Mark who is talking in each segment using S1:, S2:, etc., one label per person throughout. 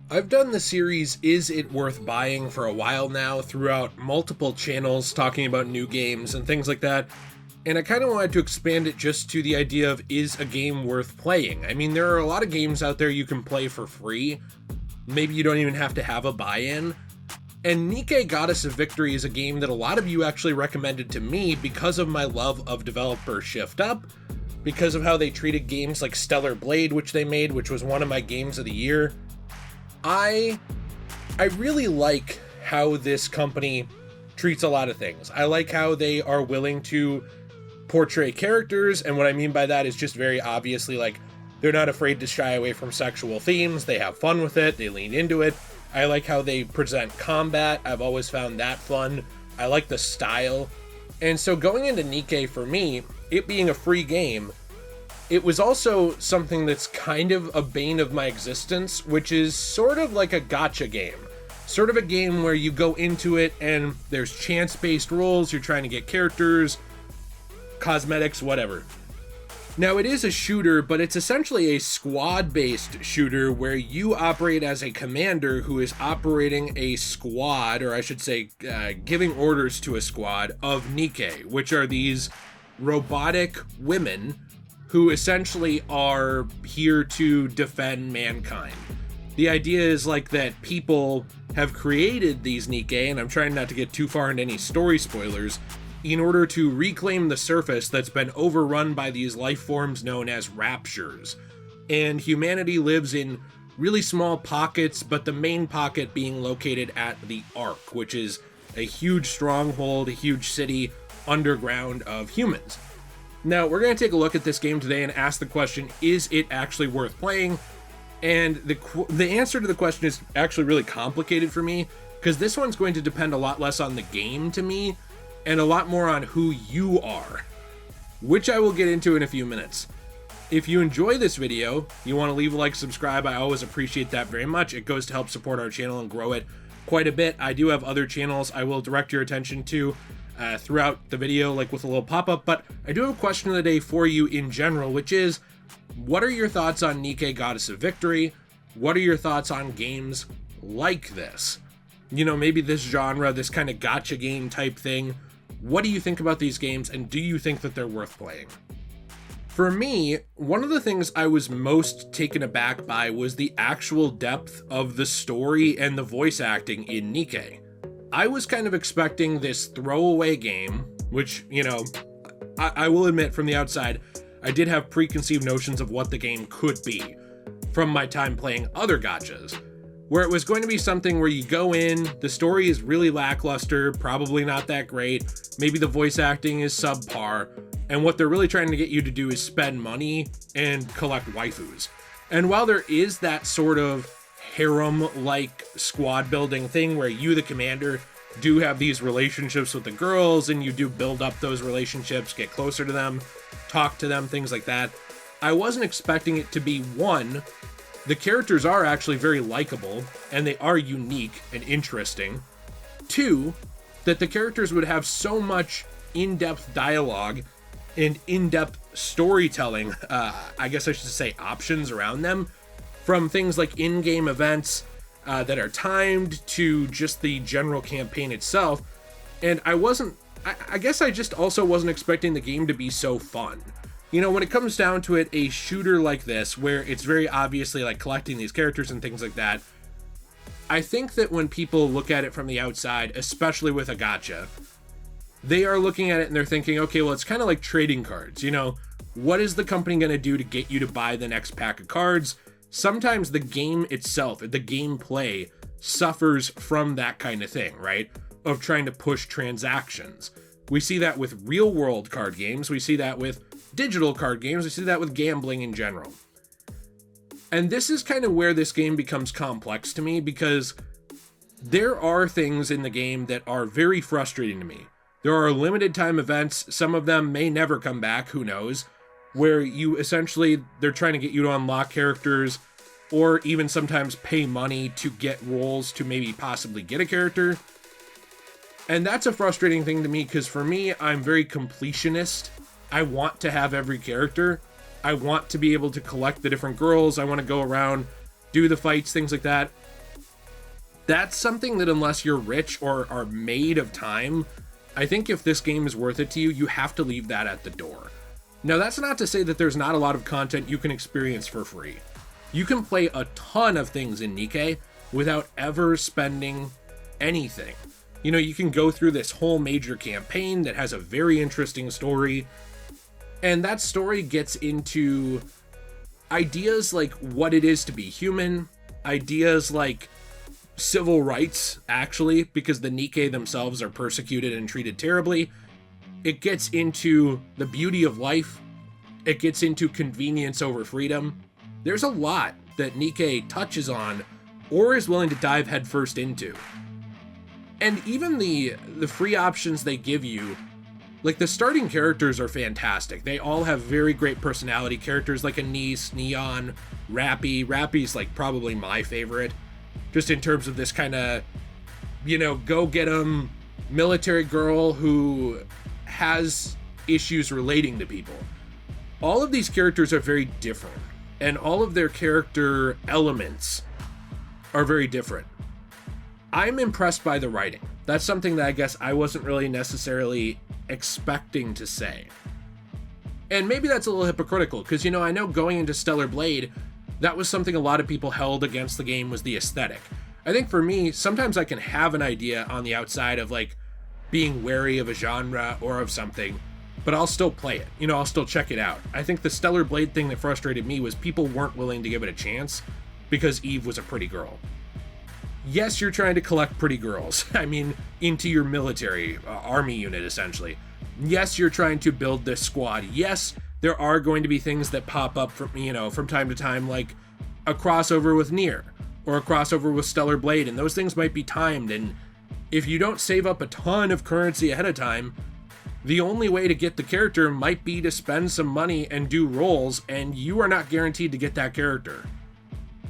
S1: I've done the series Is It Worth Buying for a while now throughout multiple channels talking about new games and things like that. And I kind of wanted to expand it just to the idea of, is a game worth playing? I mean, there are a lot of games out there you can play for free. Maybe you don't even have to have a buy-in. And Nikke Goddess of Victory is a game that a lot of you actually recommended to me because of my love of developer Shift Up, because of how they treated games like Stellar Blade, which they made, which was one of my games of the year. I really like how this company treats a lot of things. I like how they are willing to portray characters, and what I mean by that is just very obviously, like, they're not afraid to shy away from sexual themes, they have fun with it, they lean into it. I like how they present combat, I've always found that fun. I like the style. And so going into Nikke, for me, it being a free game, it was also something that's kind of a bane of my existence, which is sort of like a gacha game. Sort of a game where you go into it and there's chance-based rolls, you're trying to get characters, cosmetics, whatever. Now, it is a shooter, but it's essentially a squad-based shooter where you operate as a commander who is operating a squad, or I should say, giving orders to a squad of Nikke, which are these robotic women who essentially are here to defend mankind. The idea is like that people have created these Nikke, and I'm trying not to get too far into any story spoilers, in order to reclaim the surface that's been overrun by these life forms known as raptures. And humanity lives in really small pockets, but the main pocket being located at the Ark, which is a huge stronghold, a huge city underground of humans. Now, we're going to take a look at this game today and ask the question, is it actually worth playing? And the answer to the question is actually really complicated for me, because this one's going to depend a lot less on the game to me, and a lot more on who you are, which I will get into in a few minutes. If you enjoy this video, you want to leave a like, subscribe, I always appreciate that very much. It goes to help support our channel and grow it quite a bit. I do have other channels I will direct your attention to throughout the video, like with a little pop-up, but I do have a question of the day for you in general, which is, what are your thoughts on Nikke Goddess of Victory? What are your thoughts on games like this? You know, maybe this genre, this kind of gacha game type thing. What do you think about these games, and do you think that they're worth playing? For me, one of the things I was most taken aback by was the actual depth of the story and the voice acting in Nikke. I was kind of expecting this throwaway game, which, you know, I will admit from the outside, I did have preconceived notions of what the game could be from my time playing other gachas, where it was going to be something where you go in, the story is really lackluster, probably not that great, maybe the voice acting is subpar, and what they're really trying to get you to do is spend money and collect waifus. And while there is that sort of harem-like squad building thing where you, the commander, do have these relationships with the girls, and you do build up those relationships, get closer to them, talk to them, things like that, I wasn't expecting it to be, one, the characters are actually very likable, and they are unique and interesting. Two, that the characters would have so much in-depth dialogue and in-depth storytelling, I guess I should say options around them, from things like in-game events that are timed to just the general campaign itself. And I guess I just also wasn't expecting the game to be so fun. You know, when it comes down to it, a shooter like this, where it's very obviously like collecting these characters and things like that, I think that when people look at it from the outside, especially with a gacha, they are looking at it and they're thinking, okay, well, it's kind of like trading cards. You know, what is the company going to do to get you to buy the next pack of cards? Sometimes the game itself, the gameplay, suffers from that kind of thing, right? Of trying to push transactions. We see that with real world card games. We see that with digital card games. We see that with gambling in general. And this is kind of where this game becomes complex to me, because there are things in the game that are very frustrating to me. There are limited time events. Some of them may never come back, who knows, where you essentially, they're trying to get you to unlock characters, or even sometimes pay money to get roles to maybe possibly get a character. And that's a frustrating thing to me, because for me, I'm very completionist. I want to have every character. I want to be able to collect the different girls. I want to go around, do the fights, things like that. That's something that unless you're rich or are made of time, I think if this game is worth it to you, you have to leave that at the door. Now, that's not to say that there's not a lot of content you can experience for free. You can play a ton of things in Nikke without ever spending anything. You know, you can go through this whole major campaign that has a very interesting story, and that story gets into ideas like what it is to be human, ideas like civil rights, actually, because the Nikke themselves are persecuted and treated terribly. It gets into the beauty of life. It gets into convenience over freedom. There's a lot that Nikke touches on or is willing to dive headfirst into. And even the free options they give you, like the starting characters are fantastic. They all have very great personality. Characters like Anise, Neon, Rappy. Rappy's like probably my favorite, just in terms of this kind of, you know, go get 'em military girl who has issues relating to people. All of these characters are very different, and all of their character elements are very different. I'm impressed by the writing. That's something that I guess I wasn't really necessarily expecting to say. And maybe that's a little hypocritical, because, you know, I know going into Stellar Blade, that was something a lot of people held against the game, was the aesthetic. I think for me, sometimes I can have an idea on the outside of like being wary of a genre or of something, but I'll still play it. You know, I'll still check it out. I think the Stellar Blade thing that frustrated me was people weren't willing to give it a chance because Eve was a pretty girl. Yes, you're trying to collect pretty girls. I mean, into your military army unit, essentially. Yes, you're trying to build this squad. Yes, there are going to be things that pop up from, you know, from time to time, like a crossover with Nier or a crossover with Stellar Blade, and those things might be timed. And if you don't save up a ton of currency ahead of time, the only way to get the character might be to spend some money and do rolls, and you are not guaranteed to get that character.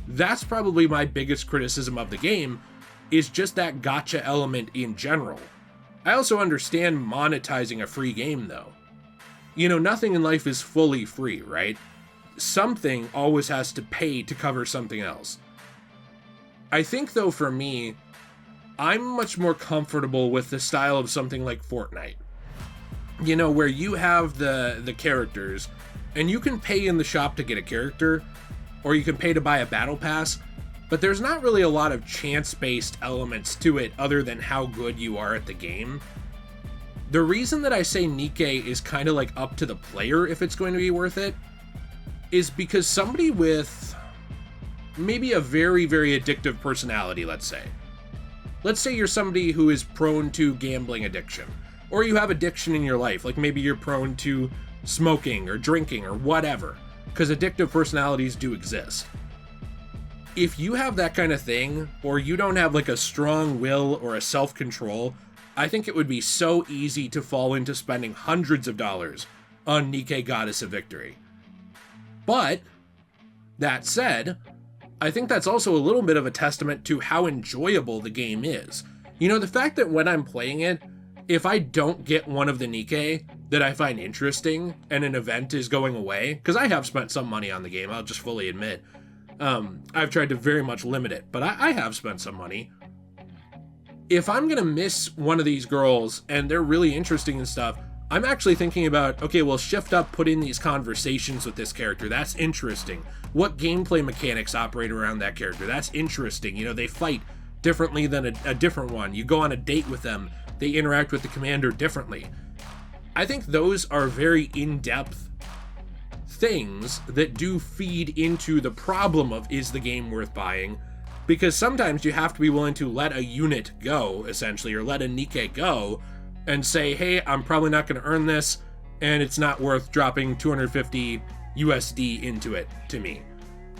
S1: That's probably my biggest criticism of the game, is just that gacha element in general. I also understand monetizing a free game, though. You know, nothing in life is fully free, right? Something always has to pay to cover something else. I think, though, for me, I'm much more comfortable with the style of something like Fortnite. You know, where you have the characters, and you can pay in the shop to get a character, or you can pay to buy a battle pass, but there's not really a lot of chance-based elements to it other than how good you are at the game. The reason that I say Nikke is kind of like up to the player if it's going to be worth it is because somebody with maybe a very, very addictive personality, let's say you're somebody who is prone to gambling addiction, or you have addiction in your life, like maybe you're prone to smoking or drinking or whatever, because addictive personalities do exist. If you have that kind of thing, or you don't have like a strong will or a self-control, I think it would be so easy to fall into spending hundreds of dollars on Nikke Goddess of Victory. But, that said, I think that's also a little bit of a testament to how enjoyable the game is. You know, the fact that when I'm playing it, if I don't get one of the Nikke that I find interesting and an event is going away, because I have spent some money on the game, I'll just fully admit. I've tried to very much limit it, but I have spent some money. If I'm going to miss one of these girls and they're really interesting and stuff, I'm actually thinking about, okay, well, shift up, put in these conversations with this character. That's interesting. What gameplay mechanics operate around that character? That's interesting. You know, they fight differently than a different one. You go on a date with them. They interact with the commander differently. I think those are very in-depth things that do feed into the problem of, is the game worth buying? Because sometimes you have to be willing to let a unit go, essentially, or let a Nikke go, and say, hey, I'm probably not going to earn this, and it's not worth dropping 250 USD into it to me.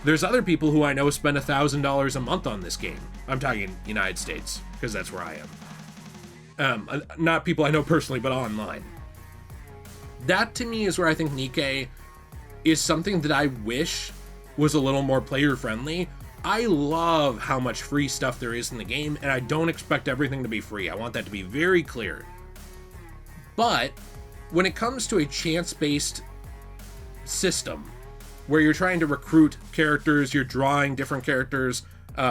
S1: There's other people who I know spend $1,000 a month on this game. I'm talking United States, because that's where I am. Not people I know personally, but online. That, to me, is where I think Nikke is something that I wish was a little more player-friendly. I love how much free stuff there is in the game, and I don't expect everything to be free. I want that to be very clear. But when it comes to a chance-based system, where you're trying to recruit characters, you're drawing different characters,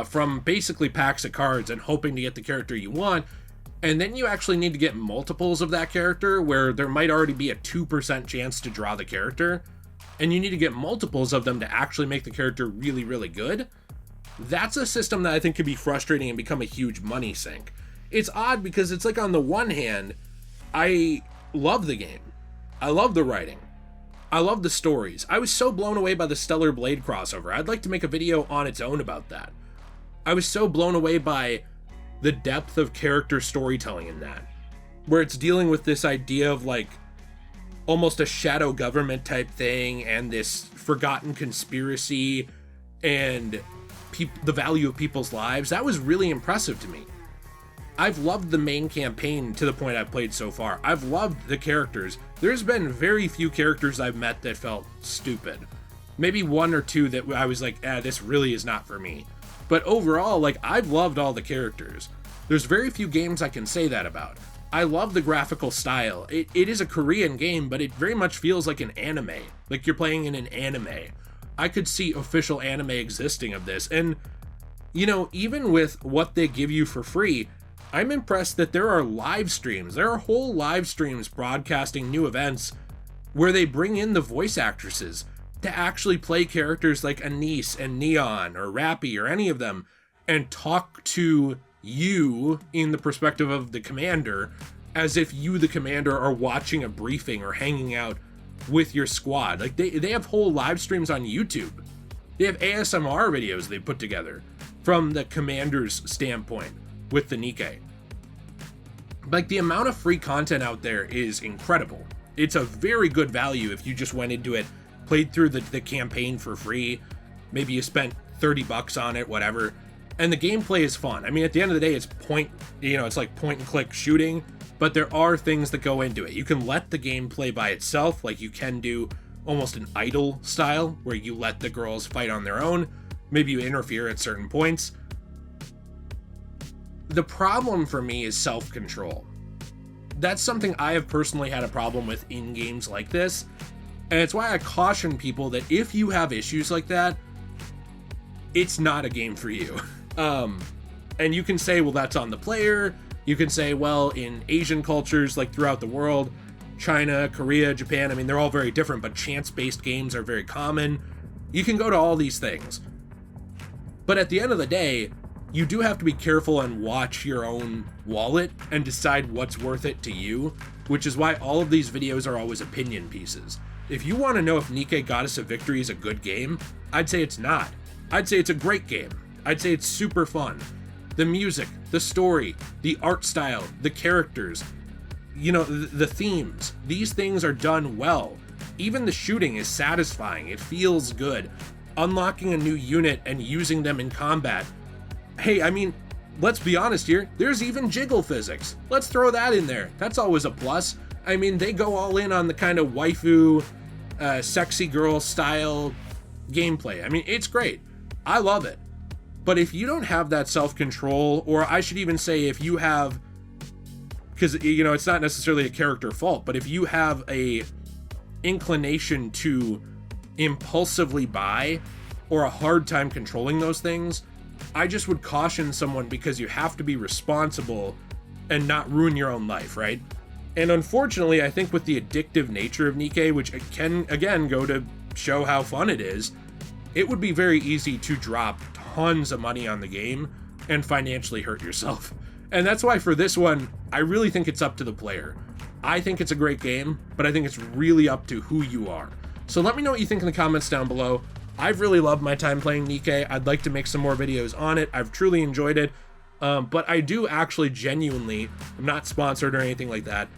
S1: from basically packs of cards and hoping to get the character you want. And then you actually need to get multiples of that character where there might already be a 2% chance to draw the character. And you need to get multiples of them to actually make the character really, really good. That's a system that I think could be frustrating and become a huge money sink. It's odd because it's like, on the one hand, I love the game. I love the writing. I love the stories. I was so blown away by the Stellar Blade crossover. I'd like to make a video on its own about that. I was so blown away by the depth of character storytelling in that, where it's dealing with this idea of like almost a shadow government type thing and this forgotten conspiracy and the value of people's lives. That was really impressive to me. I've loved the main campaign to the point I've played so far. I've loved the characters. There's been very few characters I've met that felt stupid. Maybe one or two that I was like, this really is not for me. But overall, like, I've loved all the characters. There's very few games I can say that about. I love the graphical style. It is a Korean game, but it very much feels like an anime. Like you're playing in an anime. I could see official anime existing of this. And, you know, even with what they give you for free, I'm impressed that there are live streams. There are whole live streams broadcasting new events where they bring in the voice actresses to actually play characters like Anise and Neon or Rappy or any of them and talk to you in the perspective of the commander as if you, the commander, are watching a briefing or hanging out with your squad. Like they have whole live streams on YouTube. They have ASMR videos they put together from the commander's standpoint with the Nikke. Like, the amount of free content out there is incredible. It's a very good value if you just went into it, played through the campaign for free. Maybe you spent $30 on it, whatever. And the gameplay is fun. I mean, at the end of the day, it's it's like point and click shooting, but there are things that go into it. You can let the game play by itself, like you can do almost an idle style where you let the girls fight on their own. Maybe you interfere at certain points. The problem for me is self-control. That's something I have personally had a problem with in games like this. And it's why I caution people that if you have issues like that, it's not a game for you. And you can say, well, that's on the player. You can say, well, in Asian cultures, like throughout the world, China, Korea, Japan, I mean, they're all very different, but chance-based games are very common. You can go to all these things. But at the end of the day, you do have to be careful and watch your own wallet and decide what's worth it to you, which is why all of these videos are always opinion pieces. If you want to know if Nikke Goddess of Victory is a good game, I'd say it's not. I'd say it's a great game. I'd say it's super fun. The music, the story, the art style, the characters, you know, the themes, these things are done well. Even the shooting is satisfying. It feels good. Unlocking a new unit and using them in combat. Hey, I mean, let's be honest here. There's even jiggle physics. Let's throw that in there. That's always a plus. I mean, they go all in on the kind of waifu, sexy girl style gameplay. I mean, it's great. I love it. But if you don't have that self-control, or I should even say if you have, because, you know, it's not necessarily a character fault, but if you have a inclination to impulsively buy or a hard time controlling those things, I just would caution someone, because you have to be responsible and not ruin your own life, right? And unfortunately, I think with the addictive nature of Nikke, which can, again, go to show how fun it is, it would be very easy to drop tons of money on the game and financially hurt yourself. And that's why for this one, I really think it's up to the player. I think it's a great game, but I think it's really up to who you are. So let me know what you think in the comments down below. I've really loved my time playing Nikke. I'd like to make some more videos on it. I've truly enjoyed it. But I do actually genuinely, I'm not sponsored or anything like that.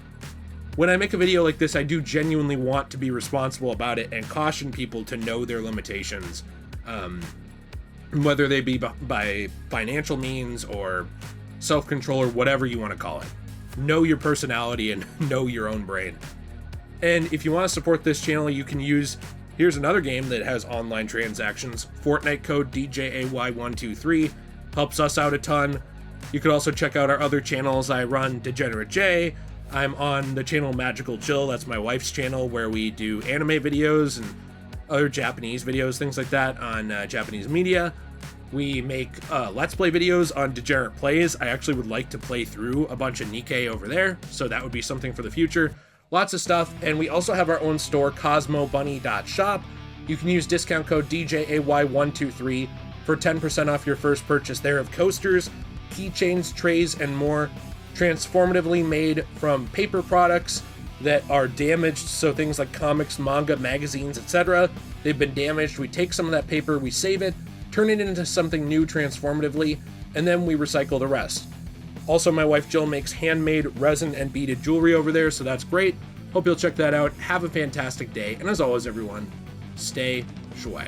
S1: When I make a video like this, I do genuinely want to be responsible about it and caution people to know their limitations, whether they be by financial means or self-control or whatever you want to call it. Know your personality and know your own brain. And if you want to support this channel, you can use, here's another game that has online transactions, Fortnite code DJAY123, helps us out a ton. You could also check out our other channels. I run Degenerate J. I'm on the channel Magical Chill, that's my wife's channel, where we do anime videos and other Japanese videos, things like that, on Japanese media. We make Let's Play videos on Degenerate Plays. I actually would like to play through a bunch of Nikke over there, so that would be something for the future. Lots of stuff, and we also have our own store, cosmobunny.shop. You can use discount code DJAY123 for 10% off your first purchase there of coasters, keychains, trays, and more. Transformatively made from paper products that are damaged, so things like comics, manga, magazines, etc. They've been damaged. We take some of that paper, we save it, turn it into something new transformatively, and then we recycle the rest. Also, my wife Jill makes handmade resin and beaded jewelry over there, so that's great. Hope you'll check that out. Have a fantastic day, and as always, everyone, stay shui.